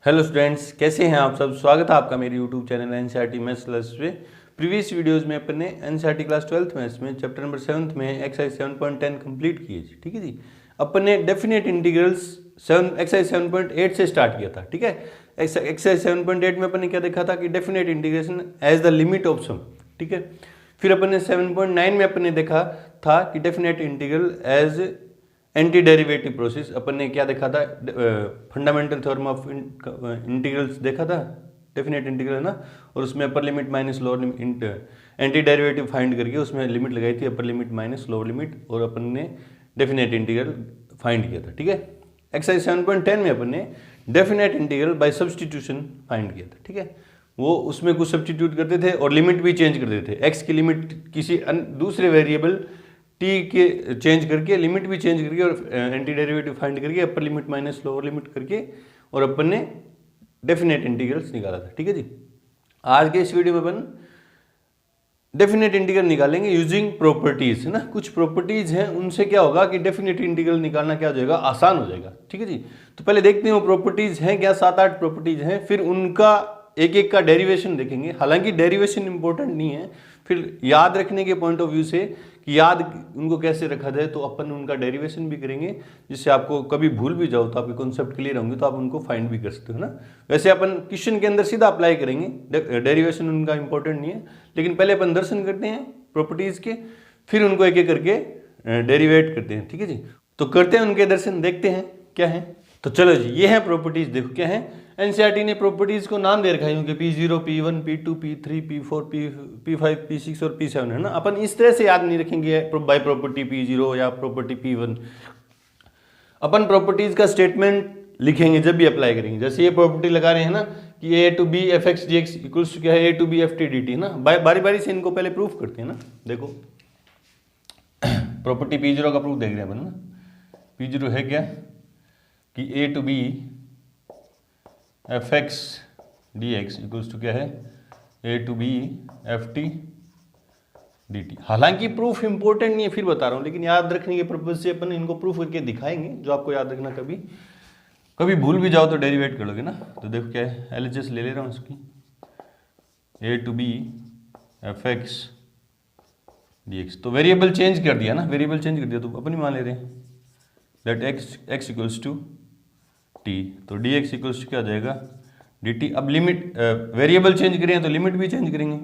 Hello students, कैसे हैं आप सब। स्वागत है आपका मेरे YouTube channel NCERT maths class पे। प्रीवियस वीडियोस में अपन ने एनसीईआरटी क्लास 12th मैथ्स में चैप्टर नंबर 7th में एक्सरसाइज 7.10 कंप्लीट किए थे। ठीक है जी। अपन ने डेफिनेट इंटीग्रल्स एक्सरसाइज 7.8 से स्टार्ट किया था। ठीक है। एक्सरसाइज 7.8 में अपन ने क्या देखा था कि definite integration as the limit of sum. ठीक है। फिर अपन ने 7.9 में अपन ने देखा था कि definite integral as anti derivative process. अपन ने क्या देखा था, फंडामेंटल थ्योरम ऑफ इंटीग्रल्स देखा था, डेफिनेट इंटीग्रल है ना। और उसमें अपर limit minus lower limit, anti derivative find करके उसमें लिमिट लगाई थी, अपर लिमिट माइनस लोअर लिमिट, और अपन ने डेफिनेट इंटीग्रल फाइंड किया था। ठीक है। एक्सरसाइज 7.10 में अपन ने definite integral by substitution find किया था। ठीक है। वो उसमें कुछ सब्सटीट्यूट करते थे और लिमिट भी चेंज कर देते थे। एक्स की लिमिट किसी दूसरे वेरिएबल टी के चेंज करके, लिमिट भी चेंज करके, और एंटी डेरिवेटिव फाइंड करके, अपर लिमिट माइनस लोअर लिमिट करके, और अपन ने डेफिनेट इंटीग्रल्स निकाला था। ठीक है जी। आज के इस वीडियो में अपन डेफिनेट इंटीग्रल निकालेंगे यूजिंग प्रॉपर्टीज, है ना। कुछ प्रॉपर्टीज हैं, उनसे क्या होगा कि डेफिनेट इंटीग्रल निकालना क्या हो जाएगा, आसान हो जाएगा। ठीक है जी। तो पहले देखते हैं वो प्रॉपर्टीज हैं क्या, 7-8 प्रॉपर्टीज हैं, फिर उनका एक एक का डेरिवेशन देखेंगे। हालांकि डेरिवेशन इंपॉर्टेंट नहीं है, फिर याद रखने के पॉइंट ऑफ व्यू से कि याद उनको कैसे रखा जाए, तो अपन उनका डेरिवेशन भी करेंगे, जिससे आपको कभी भूल भी जाओ तो आपके कॉन्सेप्ट क्लियर होंगे, तो आप उनको फाइंड भी कर सकते हो ना। वैसे अपन क्वेश्चन के अंदर सीधा अप्लाई करेंगे, डेरिवेशन उनका इंपॉर्टेंट नहीं है। लेकिन पहले अपन दर्शन करते हैं प्रॉपर्टीज के, फिर उनको एक एक करके डेरिवेट करते हैं। ठीक है जी। तो करते हैं उनके दर्शन, देखते हैं क्या है। तो चलो जी, ये है प्रॉपर्टीज। देखो क्या है, एनसीईआरटी ने प्रॉपर्टीज को नाम दे रखा है, क्योंकि P0, P1, P2, P3, P4, P5, P6 और P7 है ना। अपन इस तरह से याद नहीं रखेंगे बाय प्रॉपर्टी P0 या प्रॉपर्टी P1। अपन प्रॉपर्टीज का स्टेटमेंट लिखेंगे जब भी अप्लाई करेंगे। जैसे ये प्रॉपर्टी लगा रहे हैं ना कि A to B fx dx equals to क्या है, A to B ft dt ना। बारी बारी से इनको पहले प्रूफ करते हैं ना। देखो प्रॉपर्टी P0 का प्रूफ देख रहे हैं अपन ना। P0 है क्या कि A to B fx dx equals to क्या है, A to B ft dt। हालांकि प्रूफ इंपॉर्टेंट नहीं है, फिर बता रहा हूं, लेकिन याद रखने के पर्पज से अपन इनको प्रूफ करके दिखाएंगे, जो आपको याद रखना। कभी कभी भूल भी जाओ तो डेरिवेट कर लोगे ना। तो देखो क्या है, LHS ले ले रहा हूं इसकी, A to B fx dx। तो वेरिएबल चेंज कर दिया ना, वेरिएबल चेंज कर दिया तो अपन ही मान ले रहे हैं that x equals to t। तो dx इक्वल्स टू क्या हो जाएगा, dt। अब लिमिट वेरिएबल चेंज करें तो लिमिट भी चेंज करेंगे,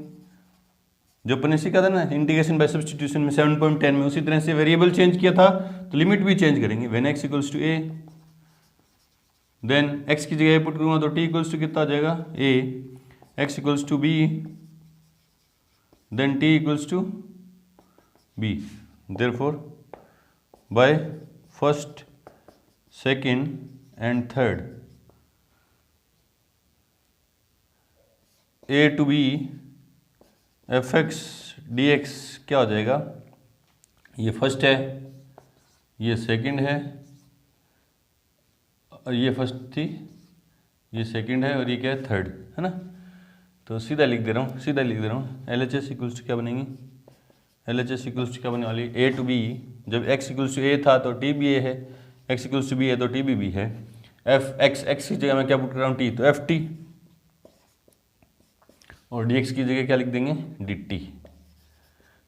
जो अपन ने सीखा था ना इंटीग्रेशन बाय सब्स्टिट्यूशन में 7.10 में। उसी तरह से वेरिएबल चेंज किया था तो लिमिट भी चेंज करेंगे। When x equals to a, then x की जगह पुट करूंगा तो t इक्वल्स टू कितना आ जाएगा, a, x equals to b, then t equals to b। Therefore by first, second and third A to B fx dx क्या हो जाएगा, ये फर्स्ट है, ये सेकंड है, और ये फर्स्ट थी, ये सेकंड है, और ये क्या है, थर्ड है ना। तो सीधा लिख दे रहा हूँ, सीधा लिख दे रहा हूँ। LHS इक्वल्स टू क्या बनेंगी, LHS इक्वल्स टू क्या बनने वाली, A to B। जब x इक्वल्स टू A था तो t भी A है, x इक्वल्स टू B है तो t भी है। x की जगह मैं क्या पुट कर रहा हूँ, t, तो ft, और dx की जगह क्या लिख देंगे, dt।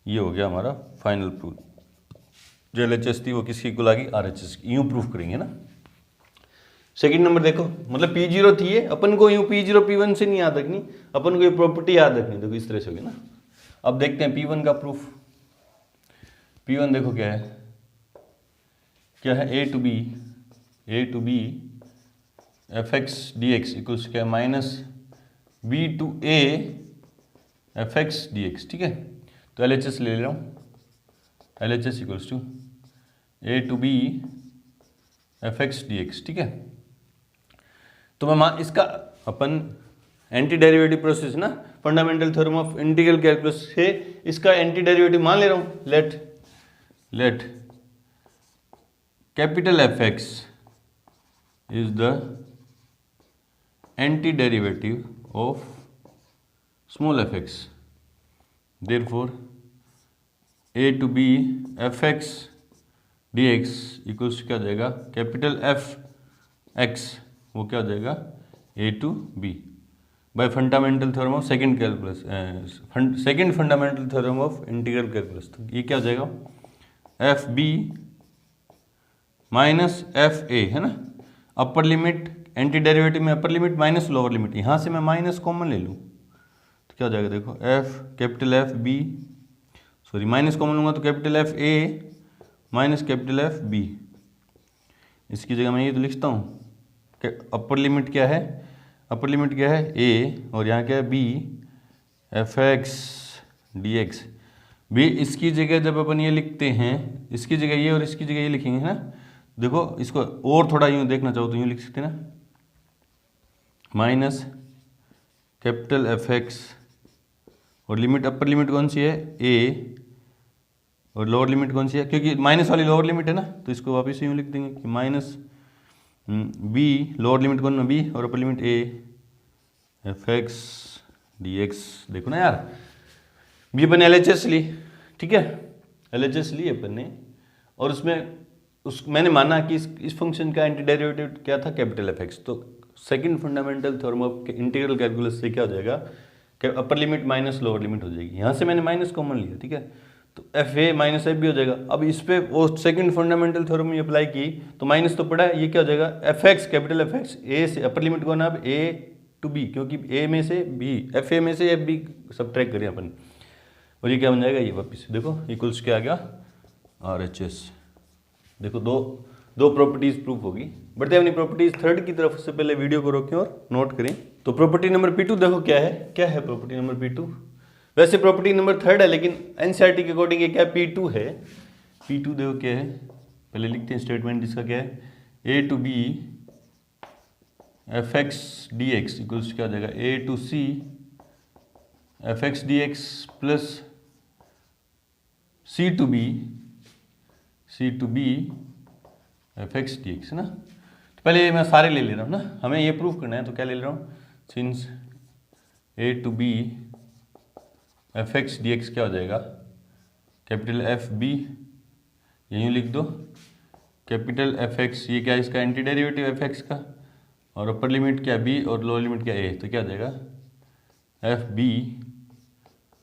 ये हो गया हमारा फाइनल प्रूफ। जो LHS थी वो किसकी इक्वल आ गई, RHS की। यूं प्रूफ करेंगे ना। सेकंड नंबर देखो, मतलब P0 थी ये, अपन को यूं P0 P1 से नहीं याद रखनी, अपन को ये प्रॉपर्टी याद रखनी। देखो इस तरह से होगी ना। अब देखते हैं P1 का प्रूफ। P1 देखो क्या है, क्या है, A to B fx dx equals क्या है, minus B to A fx dx। ठीक है। तो LHS ले रहा हूँ, LHS equals to A to B fx dx। ठीक है। तो मैं इसका अपन एंटी डेरिवेटिव प्रोसेस ना, fundamental theorem of integral calculus से इसका एंटी डेरिवेटिव मान ले रहा हूँ। Let capital fx is the anti derivative of small fx, therefore A to B fx dx equals क्या हो जाएगा, कैपिटल F x वो क्या हो जाएगा, A to B by fundamental theorem of second calculus, second fundamental theorem of integral calculus. तो ये क्या हो जाएगा, F B minus F A, है ना। अपर लिमिट एंटी डेरिवेटिव में upper limit minus lower limit, यहाँ से मैं माइनस कॉमन ले लूँ तो क्या हो जाएगा, देखो f capital F b, sorry minus common लूँगा तो capital F a minus capital F b. इसकी जगह मैं ये तो लिखता हूँ कि अपर लिमिट क्या है, अपर लिमिट क्या है ए, और यहाँ क्या है b, F x D x b. इसकी जगह जब अपन ये लिखते हैं, इसकी जगह ये और इसकी जगह ये लिखेंगे, है ना। देखो इसको और थोड़ा यूँ देखना चाहो तो यूँ लिख सकते हैं ना, माइनस कैपिटल एफ एक्स, और लिमिट अपर लिमिट कौन सी है ए, और लोअर लिमिट कौन सी है, क्योंकि माइनस वाली लोअर लिमिट है ना, तो इसको वापस यूँ लिख देंगे कि माइनस बी, लोअर लिमिट कौन है बी, और अपर लिमिट ए, एफ एक्स डी एक्स। देखो ना यार, बी अपन एल एच एस ली, ठीक है, एल एच एस ली अपन ने, और उसमें मैंने माना कि इस फंक्शन का एंटी डेरिवेटिव क्या था, कैपिटल एफ एक्स। तो second fundamental theorem of integral calculus से क्या हो जाएगा कि अपर लिमिट माइनस लोअर लिमिट हो जाएगी। यहाँ से मैंने माइनस कॉमन लिया, ठीक है, तो f a minus f b हो जाएगा। अब इस पे वो सेकंड फंडामेंटल थ्योरम में अप्लाई की तो माइनस तो पड़ा है, ये क्या हो जाएगा, F X capital F X A से, अपर लिमिट कौन है अब ए टू बी, क्योंकि ए में से बी, एफ ए में से एफ बी सब्ट्रैक्ट करें अपन, और ये क्या बन जाएगा, ये वापस देखो इक्वल्स क्या आ गया, आर एच एस। देखो दो प्रॉपर्टीज प्रूफ होगी। बढ़ते हैं अपनी प्रॉपर्टीज थर्ड की तरफ, से पहले वीडियो को रोकें और नोट करें। तो प्रॉपर्टी नंबर P2 देखो क्या है प्रॉपर्टी नंबर P2। वैसे प्रॉपर्टी नंबर थर्ड है, लेकिन एनसीईआरटी के अकॉर्डिंग ये क्या P2 है। P2 देखो क्या है, पहले लिखते हैं स्टेटमेंट जिसका क्या है, A to B F x D x equals क्या हो जाएगा, A to C F x D x plus C to B F x D x, है ना। तो पहले मैं सारे ले रहा हूँ ना, हमें ये प्रूफ करना है, तो क्या ले रहा हूँ, since A to B F x D x क्या हो जाएगा, कैपिटल एफ बी, यहीं लिख दो, कैपिटल एफ एक्स, ये क्या है इसका एंटी डेरिवेटिव एफ एक्स का, और अपर लिमिट क्या बी और लोअर लिमिट क्या ए, तो क्या हो जाएगा F B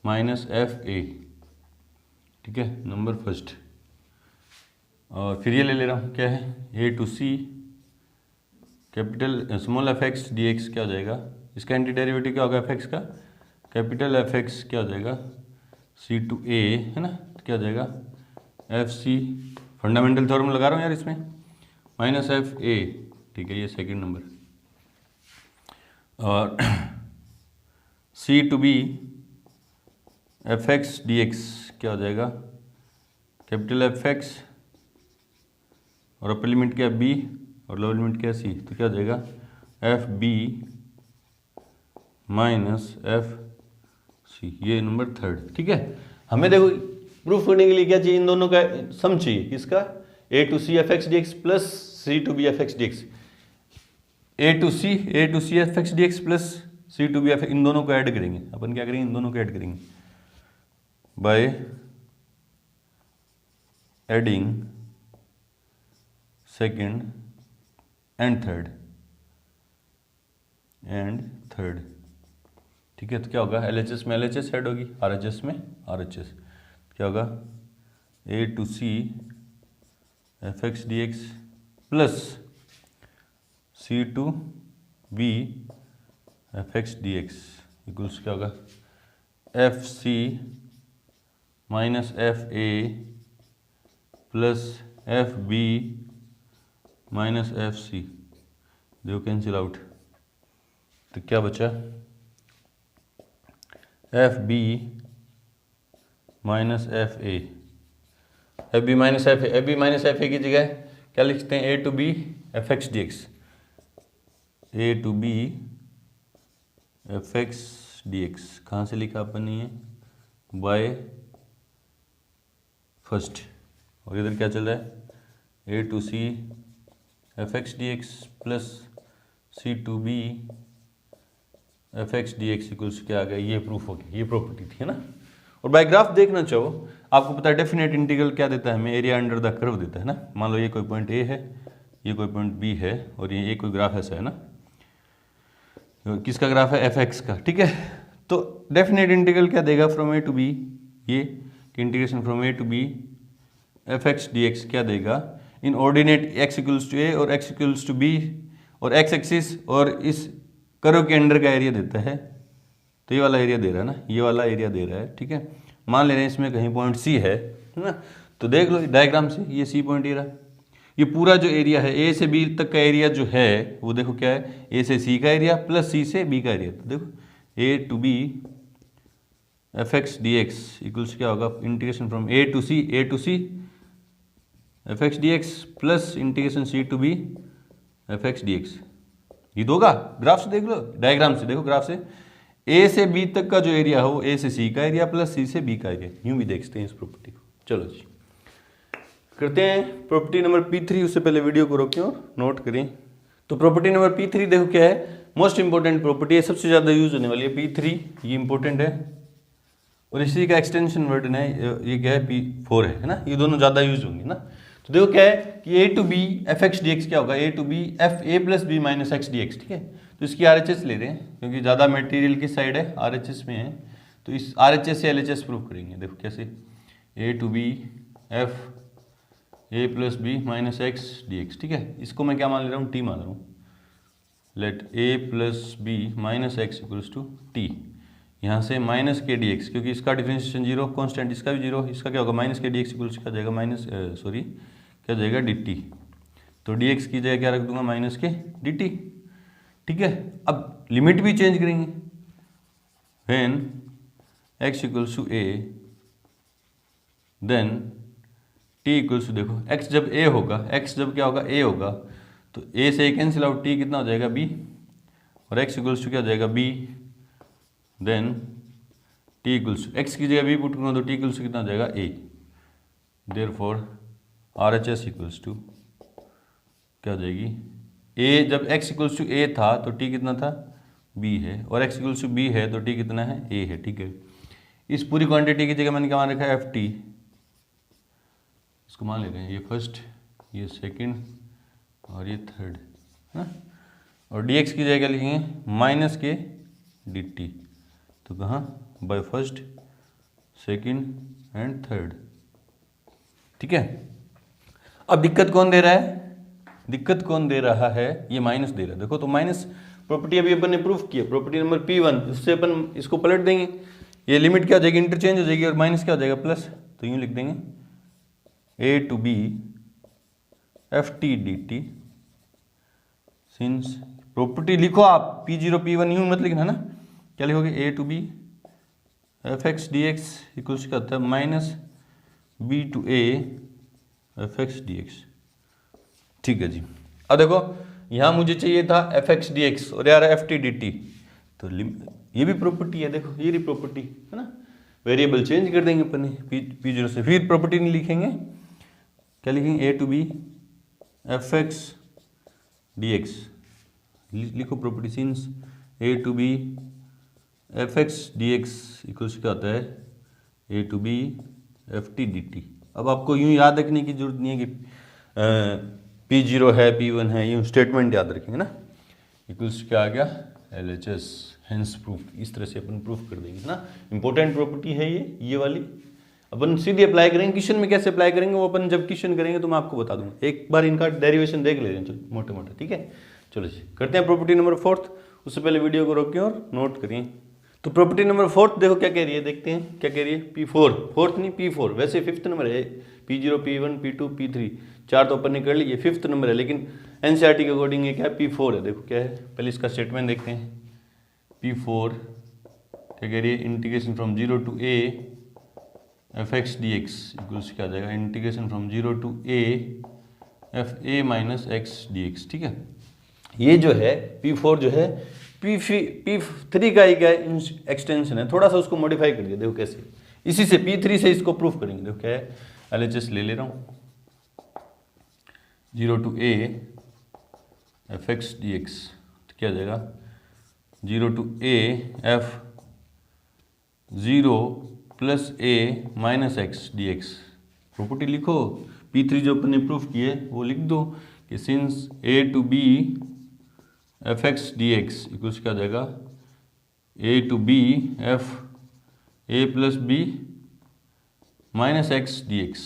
minus F a, ठीक है, नंबर फर्स्ट। और फिर ये ले रहा हूँ क्या है, A to C capital small F x D x क्या हो जाएगा, इसका एंटी डेरिवेटिव क्या होगा एफ एक्स का, कैपिटल एफ एक्स क्या हो जाएगा सी टू ए, है ना, तो क्या हो जाएगा एफ सी, फंडामेंटल थ्योरम लगा रहा हूँ यार इसमें, माइनस एफ ए, ठीक है, ये सेकंड नंबर। और C to B F x D x क्या हो जाएगा, कैपिटल एफ एक्स और अपर लिमिट क्या बी और लोअर लिमिट क्या सी, तो क्या हो जाएगा F B minus F C, ये नंबर थर्ड, ठीक है। हमें देखो प्रूफ करने के लिए क्या चाहिए, इन दोनों का सम चाहिए, किसका, A to C F x D x plus C to B F x D X, A to C F x D x plus C to B F, इन दोनों को ऐड करेंगे अपन, क्या करेंगे, इन दोनों को ऐड करेंगे by adding second and third, ठीक है। तो क्या होगा, एल एच एस में एल एच एस ऐड होगी, आर एच एस में आर एच एस, क्या होगा A to C F x D x plus C to B F x D x equals क्या होगा F C minus F A plus F B minus F C, देखो cancel out, तो क्या बचा F B minus F A, F B minus F A की जगह क्या लिखते हैं, A to B F x D X, A to B F x D X, कहाँ से लिखा अपन ने ये, बाय फर्स्ट, और इधर क्या चल रहा है, A to C F x D x plus C to B F x D x equals क्या आ गया, ये प्रूफ हो गया, ये प्रॉपर्टी थी, है ना। और बाय ग्राफ देखना चाहो, आपको पता है डेफिनेट इंटीग्रल क्या देता है हमें, एरिया अंडर द कर्व देता है ना। मान लो ये कोई पॉइंट ए है, ये कोई पॉइंट बी है, और ये कोई ग्राफ ऐसा है ना, किसका ग्राफ है, एफ एक्स का, ठीक है। तो डेफिनेट इंटीग्रल क्या देगा फ्रॉम ए टू बी, ये integration from A to B F x D x क्या देगा, इन ordinate x equals to a और एक्स इक्वल्स टू बी और एक्स एक्सिस और इस कर्व के अंडर का एरिया देता है। तो ये वाला एरिया दे रहा है ना, ये वाला एरिया दे रहा है, ठीक है। मान ले रहे हैं इसमें कहीं पॉइंट सी है ना, तो देख लो डायग्राम से ये सी पॉइंट ये रहा, ये पूरा जो एरिया है ए से बी तक का एरिया जो है वो देखो क्या है, ए से सी का एरिया प्लस सी से बी का एरिया। तो देखो A to B F x D x equals क्या होगा, integration from A to C F x D x plus integration C to B F x D x. ये दोगा ग्राफ से देख लो, डायग्राम से देखो, ग्राफ से ए से बी तक का जो एरिया हो ए से सी का एरिया प्लस सी से बी का एरिया, यूं भी देखते हैं इस प्रॉपर्टी को। चलो जी करते हैं प्रॉपर्टी नंबर P3। उससे पहले वीडियो को रोकें और नोट करें। तो प्रॉपर्टी नंबर P3 देखो क्या है, मोस्ट इंपॉर्टेंट प्रॉपर्टी है, सबसे ज़्यादा यूज होने वाली है P3, ये इंपॉर्टेंट है और इसी का एक्सटेंशन वर्जन है, ये क्या है P4 है ना, ये दोनों ज़्यादा यूज होंगे ना। तो देखो क्या है कि A to B F x D x क्या होगा, A to B F A plus B minus x D x, ठीक है। तो इसकी RHS ले रहे हैं क्योंकि ज़्यादा मटेरियल किस साइड है, RHS में है, तो इस RHS से LHS प्रूव करेंगे। देखो कैसे, A to B F A plus B minus x D x, ठीक है। इसको मैं क्या मान ले रहा हूँ, टी मान रहा हूँ। Let a plus B minus x equals to t, यहाँ से माइनस के डी एक्स, क्योंकि इसका डिफरेंशिएशन जीरो कॉन्स्टेंट, इसका भी जीरो, इसका क्या होगा माइनस के डी एक्स इक्वल्स क्या जाएगा माइनस क्या जाएगा डी टी। तो डी एक्स की जगह क्या रख दूंगा, माइनस के डी टी, ठीक है। अब लिमिट भी चेंज करेंगे, when x equals to a then t equals to, देखो एक्स जब ए होगा, एक्स जब क्या होगा ए होगा, तो ए से ए कैंसिल आउट, टी कितना हो जाएगा बी, और एक्स इक्वल्स टू क्या हो जाएगा b, then t equals to x की जगह बी पुट करूँ तो टी इक्वल्स टू कितना हो जाएगा ए, देयरफॉर RHS इक्वल्स टू क्या हो जाएगी, ए जब x इक्वल्स टू ए था तो t कितना था b है, और x इक्वल्स टू b है तो t कितना है a है, ठीक है। इस पूरी क्वांटिटी की जगह मैंने क्या मान रखा है ft, इसको मान लेते हैं ये फर्स्ट, ये सेकंड और ये थर्ड है ना, और dx की जगह लिखेंगे माइनस के dt, तो कहाँ bye first second and third, ठीक है। अब दिक्कत कौन दे रहा है, दिक्कत कौन दे रहा है, ये माइनस दे रहा है। देखो तो माइनस प्रॉपर्टी अभी अपन ने प्रूफ किया, प्रॉपर्टी नंबर P1, उससे अपन इसको पलट देंगे, ये लिमिट क्या हो जाएगी, इंटरचेंज हो जाएगी और माइनस क्या हो जाएगा प्लस, तो यूँ लिख देंगे A to B F T D T, since property लिखो आप P0 P1 यूँ मत लिखना ना, क्या लिखोगे A to B F x D x equals क्या होता है minus B to A F x D x, ठीक है जी। अब देखो यहाँ मुझे चाहिए था एफ एक्स डी एक्स और यार एफ टी डी टी, तो ये भी प्रॉपर्टी है, देखो ये प्रॉपर्टी है ना, वेरिएबल चेंज कर देंगे अपन P0 से, फिर प्रॉपर्टी नहीं लिखेंगे, क्या लिखेंगे A to B F x D X, लिखो property since A to B F x D x equals क्या होता है A to B F T D T. अब आपको यूँ याद रखने की जरूरत नहीं है कि P0 है P1 है, यूँ स्टेटमेंट याद रखेंगे ना, इक्वल्स क्या आ गया LHS, हेंस प्रूफ, इस तरह से अपन प्रूफ कर देंगे ना। इंपॉर्टेंट प्रॉपर्टी है ये वाली, अपन सीधे अप्लाई करेंगे, क्वेश्चन में कैसे अप्लाई करेंगे वो अपन जब क्वेश्चन करेंगे तो मैं आपको बता दूंगा, एक बार इनका डेरिवेशन देख ले रहे हैं मोटे मोटे, ठीक है। चलो जी करते हैं प्रॉपर्टी नंबर 4। उससे पहले वीडियो को रोकें और नोट करिए। तो प्रॉपर्टी नंबर 4 देखो क्या कह रही है, देखते हैं क्या कह रही है, P4, फोर्थ नहीं P4, वैसे 5th नंबर है, P0 P1 P2 P3 4 तो अपन ने कर ली, ये 5th नंबर है, लेकिन NCERT के अकॉर्डिंग ये क्या है P4 है। देखो क्या है, पहले इसका स्टेटमेंट देखते हैं। P4 क्या कह रही है, integration from 0 to a f x D x equals क्या आ जाएगा, integration from 0 to a f a minus x D x, ठीक है। ये जो है P4 जो है P3 का ही क्या एक्सटेंशन है, थोड़ा सा उसको मॉडिफाई कर दिया, देखो कैसे, इसी से P3 से इसको प्रूफ करेंगे। देखो क्या है, LHS ले रहा हूँ, 0 to a f x D x, तो क्या आ जाएगा 0 to a f 0 plus a minus x D x. Property लिखो, P3 जो अपन ने प्रूफ किए वो लिख दो कि since a to b F x D x equals क्या हो जाएगा A to B F A plus B minus x D X,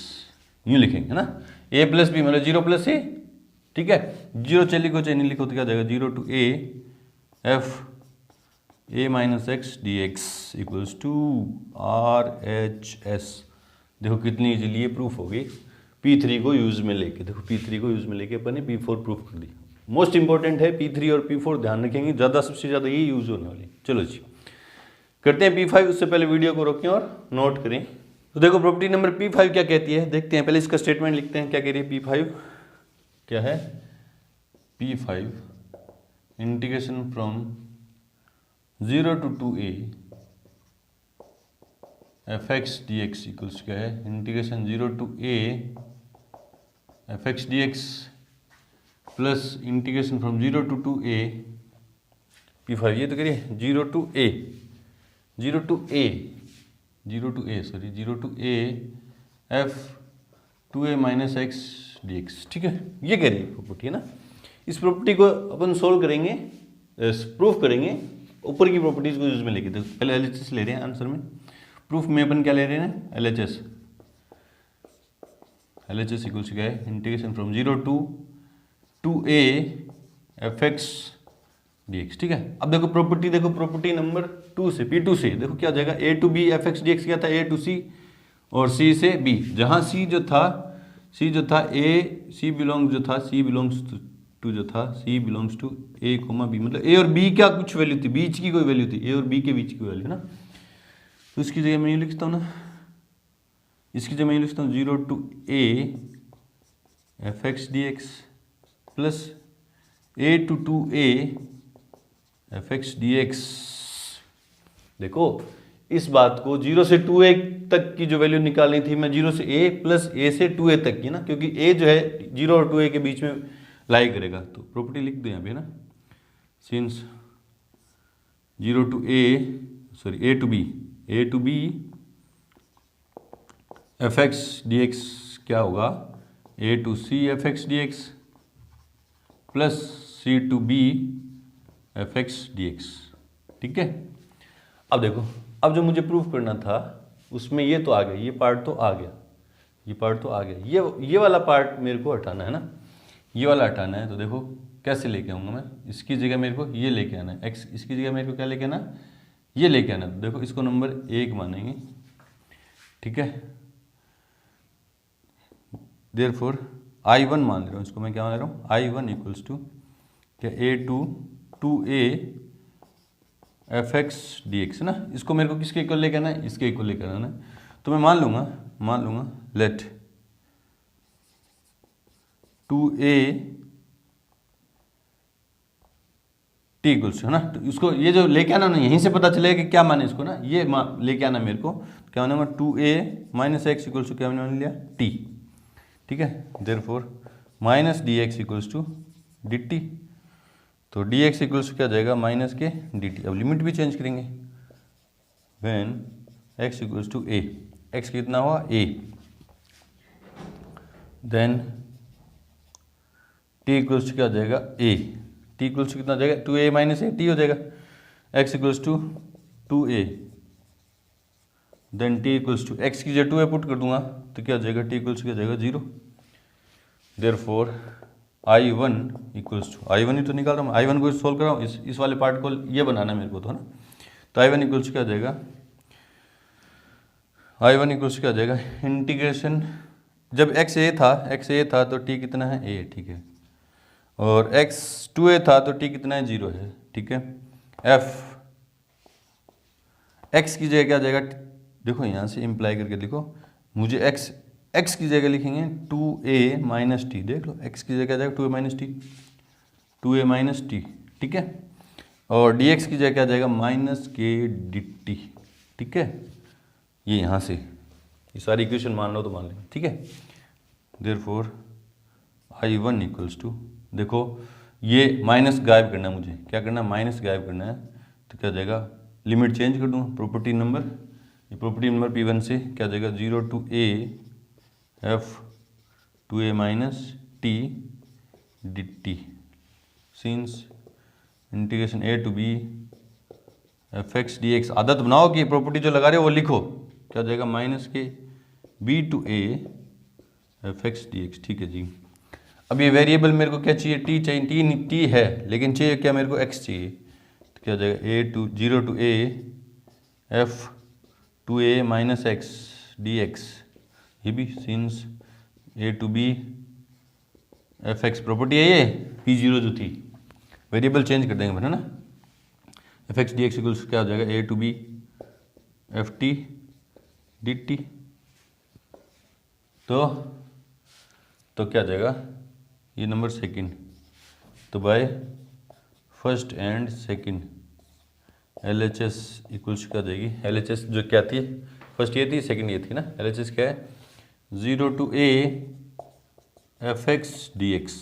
यूँ लिखेंगे है ना। ए प्लस बी मतलब जीरो प्लस ए, ठीक है। जीरो चलिए को चाहिए नहीं लिखो तो क्या जाएगा zero to A f a minus x D x equals to R H S. देखो कितनी इजीली ये प्रूफ होगी P3 को यूज में लेके। देखो P3 को यूज में लेके अपन ने P4 प्रूफ कर दी। मोस्ट इंपॉर्टेंट है P3 और P4, ध्यान रखेंगे ज़्यादा, सबसे ज़्यादा ये यूज होने वाली। चलो जी करते हैं P5। उससे पहले वीडियो को रोकें और नोट करें। तो देखो प्रॉपर्टी नंबर P5 क्या कहती है देखते हैं। पहले इसका स्टेटमेंट लिखते हैं। क्या कह रही है P5, क्या है P5 integration from 0 to 2a F x D x equals क्या है integration 0 to a f x D x plus integration from 0 to 2a P5। ये तो करिए 0 to a f 2a minus x D x, ठीक है। ये कह रही है प्रॉपर्टी है ना। इस प्रॉपर्टी को अपन सोल्व करेंगे, प्रूफ करेंगे ऊपर की प्रॉपर्टीज को यूज में लेके। देखो पहले एलएचएस ले रहे हैं आंसर में। प्रूफ में अपन क्या ले रहे हैं एलएचएस इक्वल्स क्या है integration from 0 to 2a F x D x, ठीक है। अब देखो प्रॉपर्टी नंबर 2 से P2 से देखो क्या हो जाएगा a to b F x D x क्या था a to c और c से b। जहाँ c जो था c belongs to a, b, मतलब a और b क्या कुछ वैल्यू थी, बीच की कोई वैल्यू थी, a और b के बीच की वैल्यू ना। तो इसकी जगह मैं ये लिखता हूँ ना, इसकी जगह मैं ये लिखता हूँ 0 to a f x D x plus a to 2a F x D x. देखो इस बात को 0 से 2a तक की जो वैल्यू निकालनी थी, मैं 0 से a प्लस a से 2a तक की ना, क्योंकि a जो है 0 और 2a के बीच में लाई करेगा। तो प्रॉपर्टी लिख दो यहाँ पे ना, since 0 to a to b F x D x क्या होगा a to c F x D x plus c to b F x D x, ठीक है। अब देखो अब जो मुझे प्रूफ करना था उसमें ये तो आ गया, ये पार्ट तो आ गया, ये वाला पार्ट मेरे को हटाना है ना, ये वाला हटाना है। तो देखो कैसे लेके आऊँगा मैं, इसकी जगह मेरे को ये लेके आना है x, इसकी जगह मेरे को क्या लेके आना, ये लेके आना। तो देखो इसको नंबर 1 मानेंगे, ठीक है। देयरफॉर I1 मान रहा हूँ इसको, मैं क्या मान रहा हूँ I1 इक्वल्स टू क्या a to 2a F x D x है ना। इसको मेरे को किसके इक्वल लेके आना है, इसके इक्वल लेके आना है। तो मैं मान लूँगा लेट 2a टी इक्वल्स है ना। तो इसको ये जो लेके आना ना, यहीं से पता चलेगा कि क्या माने इसको ना, ये लेके आना मेरे को। क्या माने 2a minus x equals to क्या मान लिया t, ठीक है। Therefore minus d x equals to d T. तो डी एक्स इक्वल्स टू क्या जाएगा माइनस के डी टी। अब लिमिट भी चेंज करेंगे, when x equals to a, x कितना हुआ a, then t equals to क्या हो जाएगा a, t इक्वल्स टू कितना हो जाएगा 2a माइनस a, t हो जाएगा। x equals to 2a, then t equals to x की जगह 2a पुट कर दूंगा तो क्या हो जाएगा t इक्वल्स टू क्या जाएगा 0। Therefore I1 equals to, I1 ही तो निकाल रहा हूँ, I1 को सोल्व कर रहा हूँ, इस वाले पार्ट को ये बनाना है मेरे को तो है ना। तो I1 इक्वल्स क्या जाएगा, I1 इक्वल्स क्या जाएगा इंटीग्रेशन, जब x a था तो t कितना है a, ठीक है, और x 2a था तो t कितना है 0 है, ठीक है। f x की जगह क्या जाएगा, देखो यहाँ से इम्प्लाई करके देखो, मुझे x की जगह लिखेंगे 2a माइनस टी, देख लो x की जगह क्या जाएगा 2a माइनस टी, ठीक है। और dx की जगह क्या जाएगा माइनस के dt, ठीक है। ये यहाँ से ये सारी इक्वेशन मान लो तो मान लेंगे, ठीक है। देयरफॉर I1 इक्वल्स टू, देखो ये माइनस गायब करना है मुझे, क्या करना है माइनस गायब करना है। तो क्या जाएगा लिमिट चेंज कर दूँ, प्रॉपर्टी नंबर P1 से क्या जाएगा 0 to a f 2a minus t D T, since integration a to B F x D x. आदत बनाओ कि प्रॉपर्टी जो लगा रहे हो वो लिखो। क्या हो जाएगा, माइनस के b to A F x D x. ठीक है जी। अब ये वेरिएबल मेरे को क्या चाहिए, टी चाहिए। टी है, लेकिन चाहिए क्या मेरे को, एक्स चाहिए। तो क्या हो जाएगा, A to zero to A F two A minus x D x. ये भी since A to B F X property है ये, पी जीरो जो थी। वेरिएबल चेंज कर देंगे है ना। F x D x equals क्या हो जाएगा, A to B F T D T. तो क्या आ जाएगा, ये नंबर सेकंड। तो by first and second L H S equals क्या जाएगी, एल एच एस जो क्या थी, फर्स्ट ये थी सेकंड ये थी ना। एल एच एस क्या है, zero to A F x D x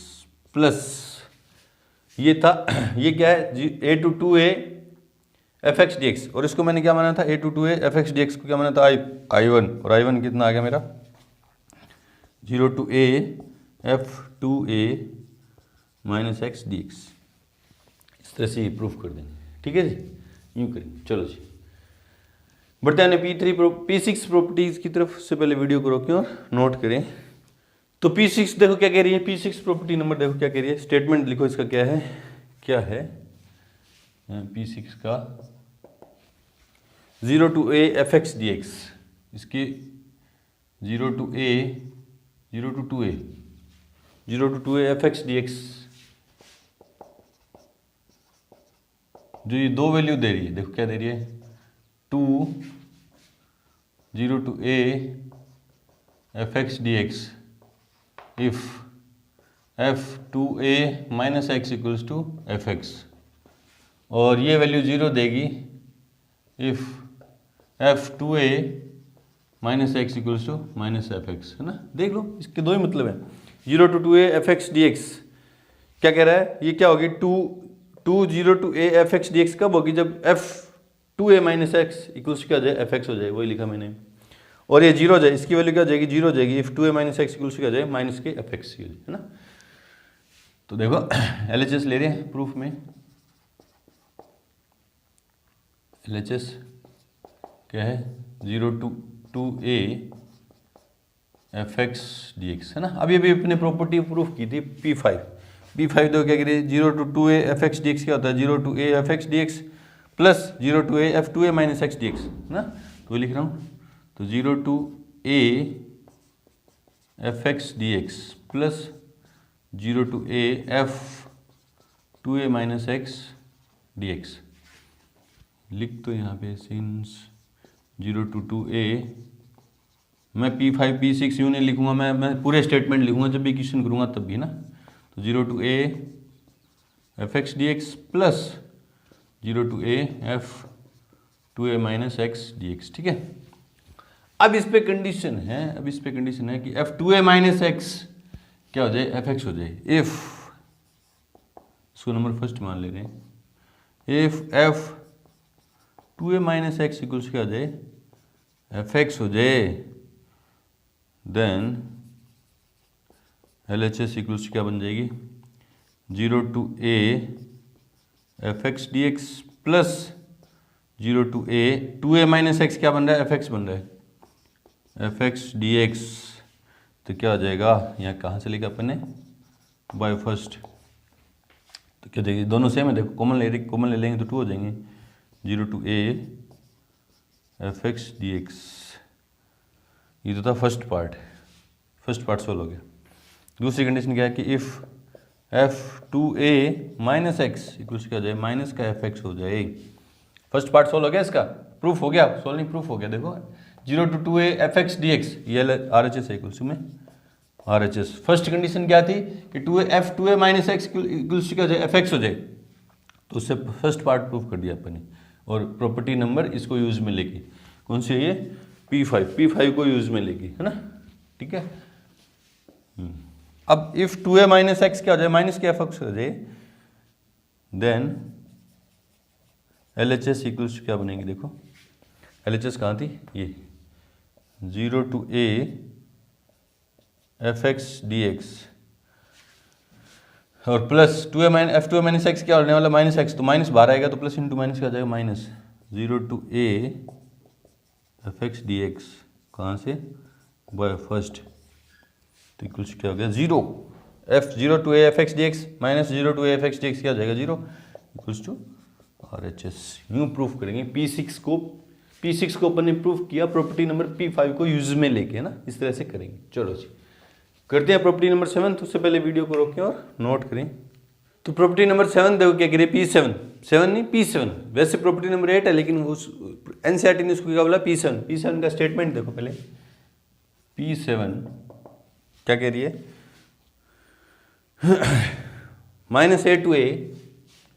plus ये था ये क्या है, A to A F x D x. और इसको मैंने क्या माना था, A to A F x D X को क्या माना था, आई वन। और आई वन कितना आ गया मेरा, zero to A F two A minus x D x. इस तरह से ये प्रूफ कर देंगे। ठीक है जी, यूँ करेंगे। चलो जी, बढ़ते हैं P6 प्रॉपर्टीज की तरफ। से पहले वीडियो को रोकें और नोट करें। तो P6 देखो क्या कह रही है, P6 प्रॉपर्टी नंबर देखो क्या कह रही है, स्टेटमेंट लिखो इसका क्या है, क्या है P6 का, zero to A F x D x. इसकी zero to A F x D x, जो ये दो वैल्यू दे रही है, देखो क्या दे रही है, zero to A F x D x if f to A minus x equals to f x. और ये वैल्यू जीरो देगी if f to A minus x equals to minus f x, है ना। देख लो, इसके दो ही मतलब है। Zero to A F x D x क्या कह रहा है, ये क्या होगी, two zero to A F x D x कब होगी, जब एफ टू ए माइनस एक्स इक्वल्स क्या हो जाए, एफ एक्स हो जाए, वही लिखा मैंने। और ये जीरो हो जाए, इसकी वैल्यू क्या हो जाएगी, जीरो हो जाएगी if two A minus x equals क्या हो जाए, माइनस के एफ एक्स, है ना। तो देखो एल एच एस ले रहे हैं प्रूफ में, एल एच एस क्या है, zero to A F x D x, है ना। अभी अपने प्रॉपर्टी प्रूफ की थी P5 तो क्या करिए, zero to A F x D x क्या होता है, zero to A F x D x plus zero to A F two A minus x D x, है ना। तो लिख रहा हूँ, तो zero to A F x D x plus zero to A F two A minus x D x. लिख तो यहाँ पे सिंस जीरो टू ए, मैं P5 P6 यूँ नहीं लिखूंगा, मैं पूरे स्टेटमेंट लिखूंगा जब भी क्वेश्चन करूँगा तब भी ना। तो zero to A F x D x plus zero to A F two A minus x D x. ठीक है, अब इस पे कंडीशन है, कि f to A minus x क्या हो जाए, एफ एक्स हो जाए। इफ, इसको नंबर फर्स्ट मान ले रहे हैं, if f to A minus x equals क्या हो जाए, एफ एक्स हो जाए, then L H S equals क्या बन जाएगी, zero to A F x D x plus zero to A minus x क्या बन रहा है, एफ एक्स बन रहा है, एफ एक्स डी एक्स। तो क्या हो जाएगा, यहाँ कहाँ से लिखा अपन ने, बाय फर्स्ट। तो क्या देखिए दोनों सेम है, देखो कॉमन ले लेंगे तो टू हो जाएंगे, zero to A F x D x. ये तो था फर्स्ट पार्ट सोल्व हो गया। दूसरी कंडीशन क्या है कि if f to A minus x equals क्या हो जाए, माइनस का एफ एक्स हो जाए। फर्स्ट पार्ट सोल्व हो गया, इसका प्रूफ हो गया, सोल्विंग प्रूफ हो गया। देखो zero to A F x D x, ये आर एच एस है इक्वल्स में R H S. First condition क्या थी कि f to A minus x equals क्या हो जाए, एफ एक्स हो जाए। तो उससे फर्स्ट पार्ट प्रूफ कर दिया अपन ने। और प्रॉपर्टी नंबर इसको यूज में लेके, कौन सी है ये, P5 को यूज में लेके, है ना। ठीक है, अब if two A minus x क्या हो जाए, माइनस के एफ एक्स हो जाए, then L H S equals क्या बनेगी, देखो एल एच एस कहाँ थी, ये zero to A F x D x और प्लस F2 माइनस एक्स क्या होने वाला माइनस एक्स, तो माइनस बाहर आएगा तो प्लस इंटू माइनस क्या आ जाएगा minus 0 to a fx dx, कहाँ से बाय फर्स्ट, तो इक्वल्स क्या हो गया 0, F0 to a fx dx minus 0 to a fx dx क्या हो जाएगा 0 इक्वल्स टू RHS। यूँ प्रूफ करेंगे P6 को अपन ने प्रूफ किया प्रॉपर्टी नंबर P5 को यूज में लेके ना, इस तरह से करेंगे। चलो जी करते हैं प्रॉपर्टी नंबर 7। तो उससे पहले वीडियो को रोकें और नोट करें। तो प्रॉपर्टी नंबर 7 देखो क्या करें, P7 नहीं P7, वैसे प्रॉपर्टी नंबर 8 है लेकिन उस एनसीईआरटी ने उसको क्या बोला P7 का स्टेटमेंट देखो पहले। P7 क्या कह रही है, minus a to a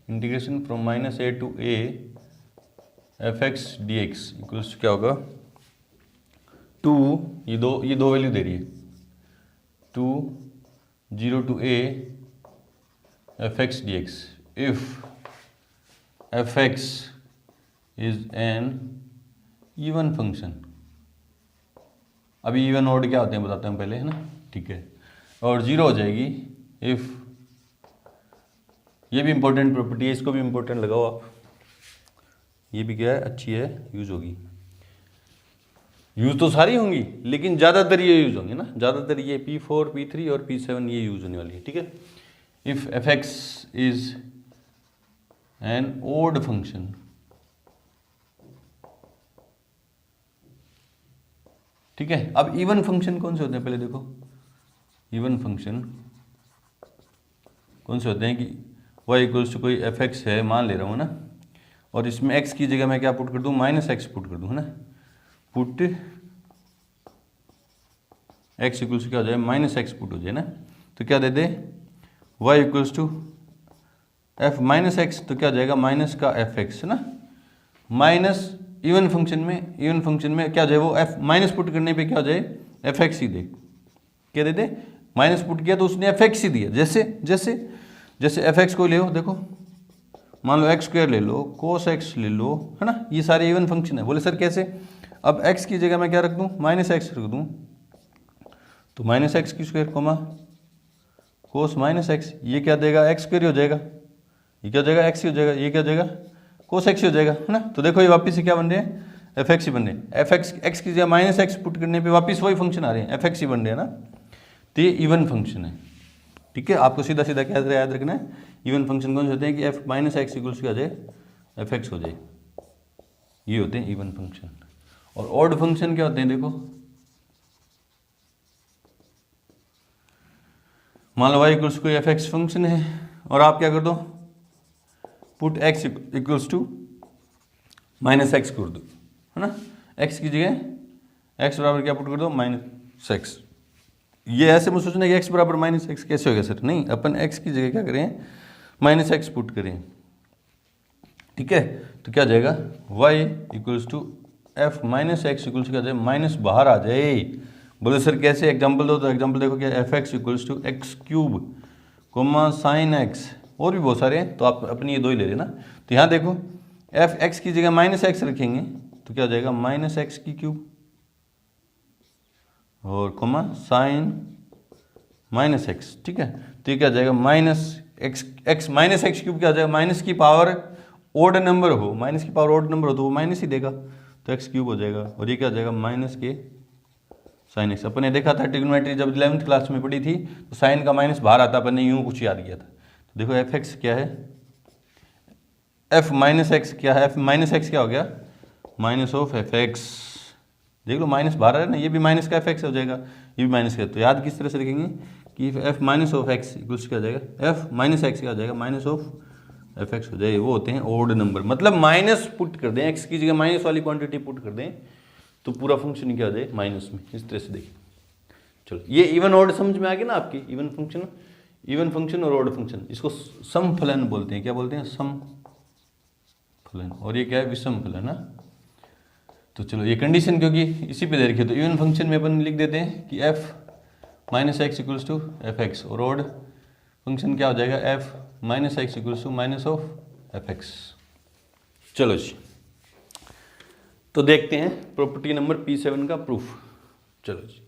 integration from minus a to a fx dx equals क्या होगा 2, ये दो वैल्यू दे रही है 2 0 to a fx dx if fx is an even function। अभी इवन ऑड क्या होते हैं बताते हैं पहले, है ना, ठीक है। और 0 हो जाएगी इफ, ये भी इंपॉर्टेंट प्रॉपर्टी है, इसको भी इंपॉर्टेंट लगाओ आप, ये भी क्या है अच्छी है, यूज होगी। यूज तो सारी होंगी लेकिन ज़्यादातर ये यूज होंगे ना, ज़्यादातर ये P4 P3 और P7 ये यूज होने वाली है, ठीक है। If fx is an odd function, ठीक है। अब इवन फंक्शन कौन से होते हैं पहले देखो, इवन फंक्शन कौन से होते हैं कि y इक्वल्स टू कोई fx है मान ले रहा हूँ ना, और इसमें x की जगह मैं क्या पुट कर दूँ माइनस एक्स पुट कर दूँ, है ना, पुट x इक्वल्स क्या हो जाए माइनस एक्स पुट हो जाए ना, तो क्या दे दे y equals to f minus x, तो क्या हो जाएगा माइनस का fx, है ना, माइनस इवन फंक्शन में क्या हो जाए वो f माइनस पुट करने पे क्या हो जाए fx ही दे, क्या दे दे माइनस पुट किया तो उसने fx ही दिया। जैसे fx को ले लो, देखो मान लो x स्क्वायर ले लो, cos x ले लो, है ना, ये सारे इवन फंक्शन है। बोले सर कैसे, अब x की जगह मैं क्या रख दूँ माइनस एक्स रख दूँ, तो माइनस एक्स की square comma cos minus x, ये क्या देगा एक्स स्क्वायर हो जाएगा, ये क्या हो जाएगा एक्स ही हो जाएगा, ये क्या हो जाएगा कोस एक्स ही हो जाएगा, है ना। तो देखो ये वापस से क्या बन रहे हैं एफ एक्स ही बन रहे हैं, एफ एक्स की जगह माइनस एक्स पुट करने पे वापस वही फंक्शन आ रहे हैं, एफ एक्स ही बन रहे हैं ना, तो ये इवन फंक्शन है, ठीक है। आपको सीधा सीधा क्या याद रखना है, इवन फंक्शन कौन से होते हैं कि एफ माइनस एक्स इक्वल्स क्या हो जाए एफ एक्स हो जाए, ये होते हैं इवन फंक्शन। और ऑड फंक्शन क्या होते हैं देखो, मान लो वाई इक्वल्स कोई एफ एक्स फंक्शन है और आप क्या कर दो put x equals to minus x कर दो, है ना, एक्स की जगह एक्स बराबर क्या पुट कर दो माइनस एक्स। ये ऐसे मुझे सोचना कि एक्स बराबर माइनस एक्स कैसे होगा सर, नहीं, अपन एक्स की जगह क्या करें माइनस एक्स पुट करें, ठीक है। तो क्या जाएगा y equals to f minus x equals क्या जाए माइनस बाहर आ जाए। बोले सर कैसे, एग्जांपल दो, तो एग्जांपल देखो क्या f x equals to x cube comma sine x, और भी बहुत सारे हैं तो आप अपनी ये दो ही ले लेना। तो यहाँ देखो एफ एक्स की जगह माइनस एक्स रखेंगे तो क्या हो जाएगा माइनस एक्स की क्यूब और कोमा साइन माइनस एक्स, ठीक है। तो ये क्या हो जाएगा minus x minus x cube क्या हो जाएगा, माइनस की पावर ओड नंबर हो, माइनस की पावर ओड नंबर हो तो वो माइनस ही देगा, तो एक्स क्यूब हो जाएगा। और ये क्या हो जाएगा माइनस के साइन एक्स। अपन ने देखा था ट्रिग्नोमेट्री जब 11th क्लास में पढ़ी थी तो साइन का माइनस बाहर आता, अपन ने यूं कुछ याद किया था। तो देखो एफ एक्स क्या है, एफ माइनस एक्स क्या है, एफ माइनस एक्स क्या हो गया माइनस ऑफ एफ एक्स, देख लो माइनस बाहर है ना, ये भी माइनस का एफ एक्स हो जाएगा, ये भी माइनस का। तो याद किस तरह से लिखेंगे कि f minus of x equals क्या हो जाएगा एफ माइनस एक्स क्या हो जाएगा माइनस ऑफ एफ एक्स हो जाए। वो होते हैं ओड नंबर, मतलब माइनस पुट कर दें, एक्स की जगह माइनस वाली क्वांटिटी पुट कर दें तो पूरा फंक्शन क्या हो जाए माइनस में, इस तरह से देखिए। चलो ये इवन ऑड समझ में आ गया ना आपकी, इवन फंक्शन और ऑड फंक्शन, इसको सम फलन बोलते हैं, क्या बोलते हैं सम फलन, और ये क्या है विषम फलन ना। तो चलो ये कंडीशन क्योंकि इसी पे दे रखी है तो इवन फंक्शन में अपन लिख देते हैं कि f minus x equals to f x, और ऑड फंक्शन क्या हो जाएगा f minus x equals to minus of f x. चलो जी तो देखते हैं प्रॉपर्टी नंबर P7 का प्रूफ। चलो जी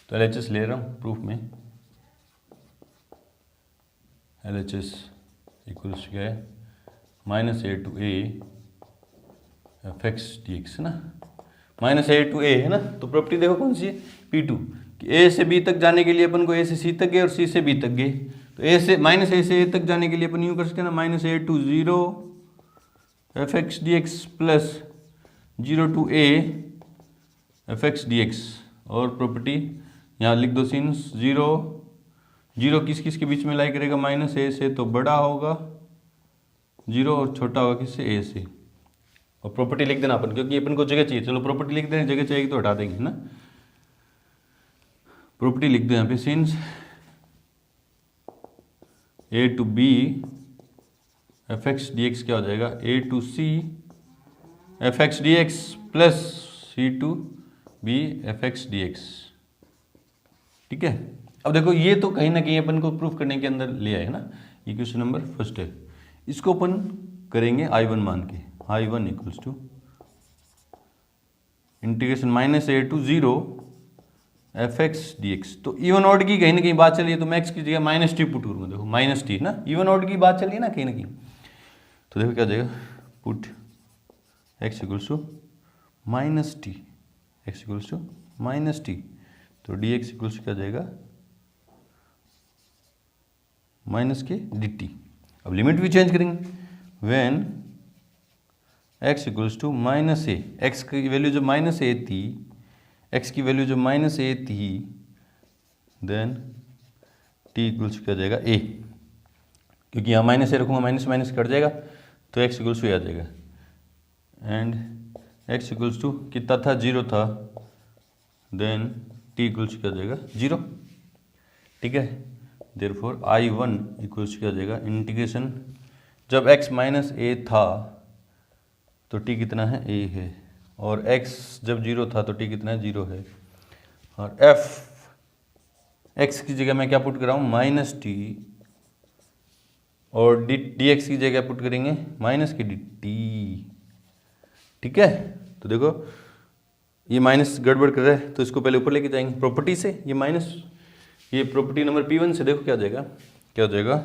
तो LHS ले रहा हूँ प्रूफ में, LHS इक्वल्स क्या है -a to a fx dx है ना, -a to a है ना। तो प्रॉपर्टी देखो कौन सी है, P2 कि a से b तक जाने के लिए अपन को a से c तक गए और c से b तक गए, तो a से -a तक जाने के लिए अपन यूँ कर सकते हैं ना, -a to 0 fx dx plus 0 to a fx dx। और प्रॉपर्टी यहाँ लिख दो, सिंस 0 किस किस के बीच में लाई करेगा, -a से तो बड़ा होगा 0 और छोटा होगा किससे, a से। और प्रॉपर्टी लिख देना अपन, क्योंकि अपन को जगह चाहिए, चलो प्रॉपर्टी लिख देना, जगह चाहिए तो हटा देंगे ना। प्रॉपर्टी लिख दो यहाँ पे, since a to b fx dx क्या हो जाएगा, a to c fx dx plus c to b fx dx। ठीक है, अब देखो ये तो कहीं ना कहीं अपन को प्रूफ करने के अंदर ले आए ना, ये क्वेश्चन नंबर फर्स्ट है। इसको अपन करेंगे I1 मान के, I1 equals to integration -a to 0 fx dx। तो इवन ऑड की कहीं ना कहीं बात चली है, तो मैं x की जगह -t पुट करूँगा, देखो -t ना, इवन ऑड की बात चली है ना कहीं ना कहीं। तो देखो क्या हो जाएगा, put x equals to -t, x equals to -t, तो dx इक्वल्स क्या हो जाएगा, माइनस के dt। अब लिमिट भी चेंज करेंगे, when x equals to -a, x की वैल्यू जब -a थी, x की वैल्यू जब -a थी, देन t इक्वल्स क्या हो जाएगा a, क्योंकि यहाँ -a रखूँगा माइनस कट जाएगा, तो x इक्वल्स टू आ जाएगा। एंड x इक्वल्स टू कितना था, 0 था, देन t इक्वल्स क्या हो जाएगा, 0। ठीक है, देयरफॉर I1 इक्वल्स क्या हो जाएगा, इंटीग्रेशन जब x -a था तो t कितना है, a है, और x जब 0 था तो t कितना है, 0 है। और x की जगह मैं क्या पुट कर रहा हूँ, -t, और dx की जगह पुट करेंगे -के dt। ठीक है, तो देखो ये माइनस गड़बड़ कर रहा है, तो इसको पहले ऊपर लेके जाएंगे प्रॉपर्टी से, ये प्रॉपर्टी नंबर P1 से देखो क्या हो जाएगा,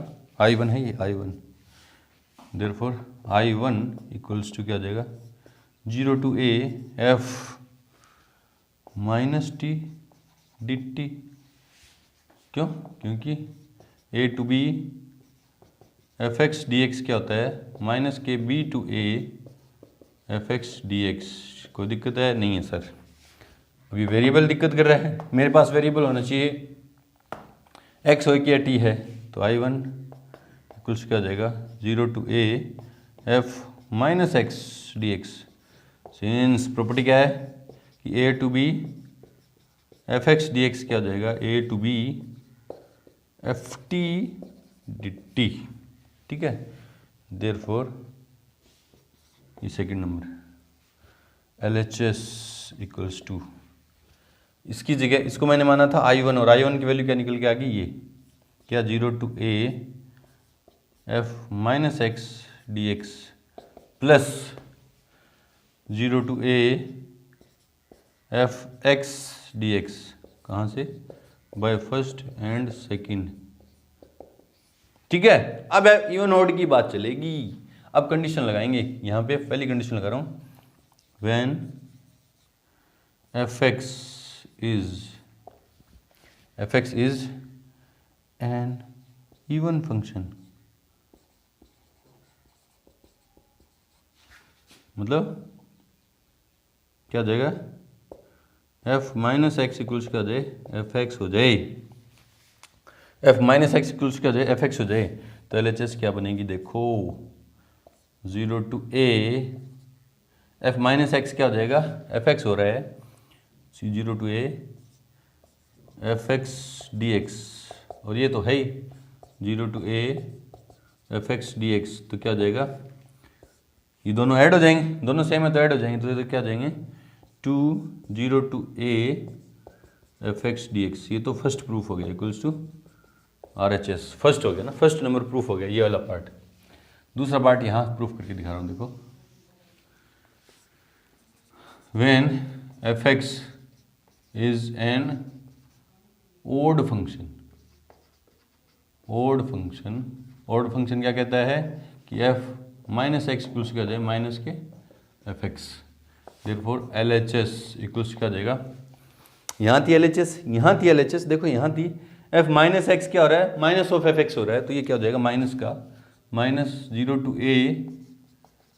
I1 है ये I1, therefore I1 equals to क्या हो जाएगा, 0 to a f -t dt। क्यों, क्योंकि a to b fx dx क्या होता है, के b to a fx dx। कोई दिक्कत है, नहीं है सर, अभी वेरिएबल दिक्कत कर रहा है, मेरे पास वेरिएबल होना चाहिए x हो क्या t है, तो I1 इक्वल्स क्या हो जाएगा, 0 to a f -x dx। Since property क्या है कि a to b fx dx क्या हो जाएगा, a to b ft dt। ठीक है, देयरफॉर ये second number LHS equals to, इसकी जगह इसको मैंने माना था I1, और I1 की वैल्यू क्या निकल के आ गई, ये क्या, 0 to a f -x dx plus 0 to a f x dx। कहाँ से, बाय फर्स्ट एंड सेकंड। ठीक है, अब इवन ऑड की बात चलेगी, अब कंडीशन लगाएंगे, यहाँ पे पहली कंडीशन लगा रहा हूँ, when fx is an even function, मतलब क्या हो जाएगा, f -x इक्वल्स क्या हो जाए, fx हो जाए, f -x इक्वल्स क्या हो जाए, fx हो जाए। तो LHS क्या बनेगी, देखो 0 to a f -x क्या हो जाएगा, fx हो रहा है, 0 to a fx dx, और ये तो है ही 0 to a fx dx, तो क्या हो जाएगा, ये दोनों ऐड हो जाएंगे, दोनों सेम है तो ऐड हो जाएंगे, तो क्या हो जाएंगे, 0 to a fx dx। ये तो फर्स्ट प्रूफ हो गया, इक्वल्स टू RHS, फर्स्ट हो गया ना, फर्स्ट नंबर प्रूफ हो गया ये वाला पार्ट। दूसरा पार्ट यहाँ प्रूफ करके दिखा रहा हूँ, देखो, when fx is an odd function, odd function, odd function क्या कहता है कि एफ माइनस एक्स इक्वल्स क्या हो जाएगा माइनस के f x, therefore L H S equals क्या हो जाएगा, यहाँ थी एल एच एस, यहाँ थी एल एच एस, देखो यहाँ थी एफ माइनस एक्स क्या हो रहा है माइनस ऑफ एफ एक्स हो रहा है, तो ये क्या हो जाएगा माइनस का minus 0 to A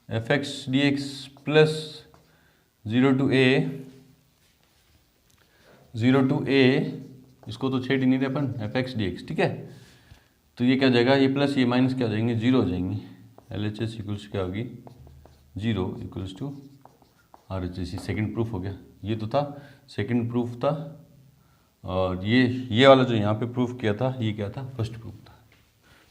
F x D x plus 0 to a, इसको तो छेड़ ही नहीं रहे अपन, एफ एक्स डी एक्स, ठीक है। तो ये क्या हो जाएगा, ये प्लस ये माइनस क्या हो जाएंगे, जीरो हो जाएंगे, एल एच एस इक्वल्स क्या होगी 0 equals to R H S. Second proof हो गया, ये तो था सेकेंड प्रूफ था, और ये वाला जो यहाँ पे प्रूफ किया था ये क्या था फर्स्ट प्रूफ था,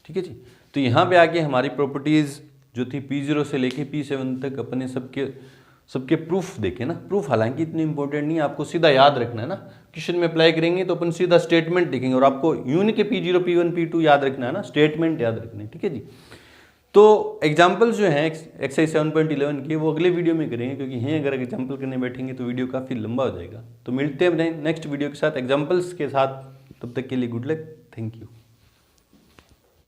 ठीक है जी। तो यहाँ पे आके हमारी प्रॉपर्टीज़ जो थी P0 से लेके P7 तक अपने सबके प्रूफ देखे ना। प्रूफ हालांकि इतने इंपॉर्टेंट नहीं है, आपको सीधा याद रखना है ना, क्वेश्चन में अप्लाई करेंगे तो अपन सीधा स्टेटमेंट लिखेंगे, और आपको यूं नहीं कि P0 P1 P2 याद रखना है ना, स्टेटमेंट याद रखना है, ठीक है जी। तो एग्जाम्पल्स जो हैं एक्सरसाइज 7.11 के वो अगले वीडियो में करेंगे, क्योंकि हैं अगर एग्जाम्पल करने बैठेंगे तो वीडियो काफ़ी लंबा हो जाएगा। तो मिलते हैं नेक्स्ट वीडियो के साथ एग्जाम्पल्स के साथ, तब तक के लिए गुड लक, थैंक यू।